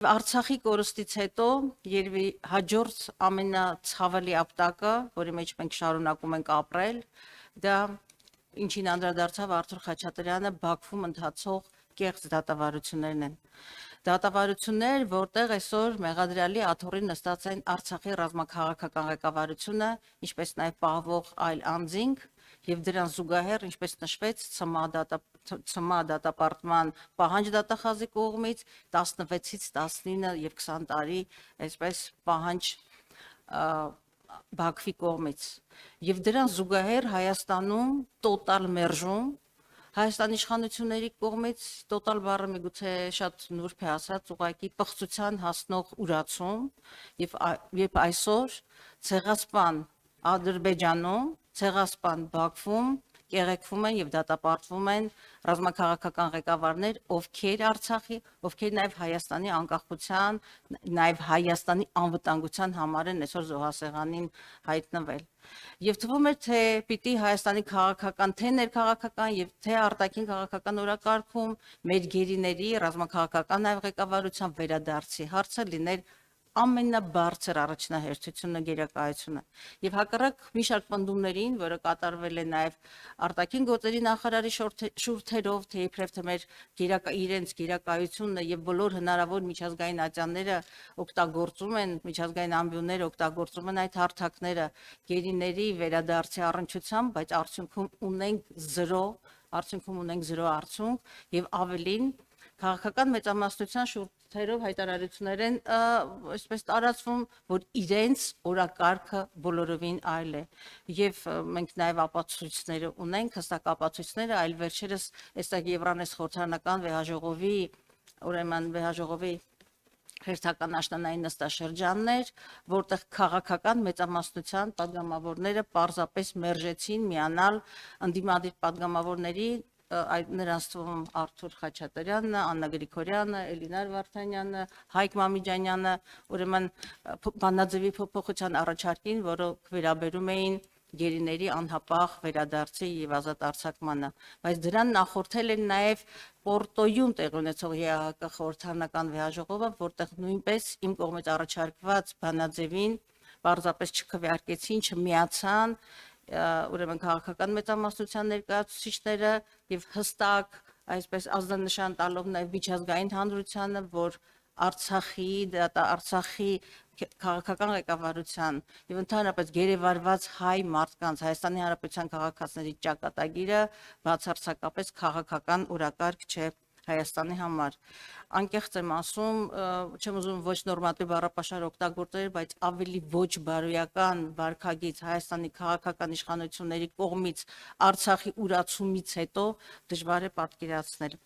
Արցախի կորստից հետո երևի հաջորդ ամենացավալի ապտակը, որի մեջ մենք շարունակում ենք ապրել, դա ինչին անդրադարձավ Արթուր Խաչատրյանը Բաքվում ընթացող կեղծ դատավարություններն են։ Դատավարություններ, որտեղ այսօր մեղադրյալի աթոռին նստած են Արցախի ռազմաքաղաքական ղեկավարությունը, ինչպես նաև պահվող այլ անձինք, եւ դրան զուգահեռ, ինչպես նշվեց, ՑՄԱ դատապարտման պահանջ դատախազի կողմից 16-ից 19 եւ 20 տարի, այսպես պահանջ Բաքվի կողմից։ Եվ դրան զուգահեռ Հայաստանում տոտալ մերժում Հայաստանի իշխանությունների կողմից տոտալ բառը միգուցե շատ նուրբ է ասած, ուղղակի պղծության հասնող ուրացում եւ այսօր ցեղասպան Ադրբեջանում, ցեղասպան Բաքվում կեղեքվում են եւ դատապարտվում են ռազմաքաղաքական ղեկավարներ, ովքեր Արցախի, ովքեր նաեւ Հայաստանի անկախության, նաեւ Հայաստանի անվտանգության համար են այսօր զոհասեղանին հայտնվել։ Եվ թվում է, թե պիտի Հայաստանի քաղաքական, թե ներքաղաքական եւ թե արտաքին քաղաքական օրակարգում մեր գերիների ռազմաքաղաքական նաեւ ղեկավարության վերադարձի հարցը լիներ ամենաբարձր առաջնահերթությունը գերակայությունը եւ հակառակ մի շարք պնդումներին, որը կատարվել է նաեւ արտաքին գործերի նախարարի շուրթերով, թե իբրև թե մեր իրենց գերակայությունը եւ բոլոր հնարավոր միջազգային ատյանները օգտագործում են, միջազգային ամբիոնները օգտագործում են այդ հարթակները գերիների վերադարձի առնչությամբ, բայց արդյունքում ունենք 0 արդյունք եւ ավելին քաղաքական մեծամասնության շուրթերով հայտարարություններ են այսպես տարածվում, որ իրենց օրակարգը բոլորովին այլ է եւ մենք նաեւ ապացույցները ունենք, հստակ ապացույցները, այլ վերջերս այստեղ Եվրանես խորհրդարանական վեհաժողովի, ուրեմն վեհաժողովի հերթական աշնանային նստաշրջաններ, որտեղ քաղաքական մեծամասնության падգամավորները պարզապես մերժեցին միանալ ընդդիմադիր падգամավորների նրանց թվում Արթուր Խաչատրյանը, Աննա Գրիգորյանը, Էլինար Վարդանյանը, Հայկ Մամիջանյանը, ուրեմն բանաձևի փոփոխության առաջարկին, որը վերաբերում էին գերիների անհապաղ վերադարձի եւ ազատ արձակմանը, բայց դրան նախորդել են նաեւ Պորտոյում տեղի ունեցող ԵԱՀԿ խորհրդարանական վեհաժողովը, որտեղ նույնպես իմ կողմից առաջարկված բանաձևին պարզապես չքվեարկեցին, չմիացան ուրեմն քաղաքական մեծամասնության ներկայացուցիչները եւ հստակ այսպես ազդանշան տալով նաեւ միջազգային հանրությանը, որ Արցախի քաղաքական ղեկավարության եւ ընդհանրապես գերեվարված հայ մարդկանց Հայաստանի Հանրապետության քաղաքացիների ճակատագիրը բացարձակապես քաղաքական օրակարգ չէ Հայաստանի համար։ Անկեղծ եմ ասում, չեմ ուզում ոչ նորմատիվ բառապաշար օգտագործել, բայց ավելի ոչ բարոյական վարքագիծ Հայաստանի քաղաքական իշխանությունների կողմից Արցախի ուրացումից հետո դժվար է պատկերացնել։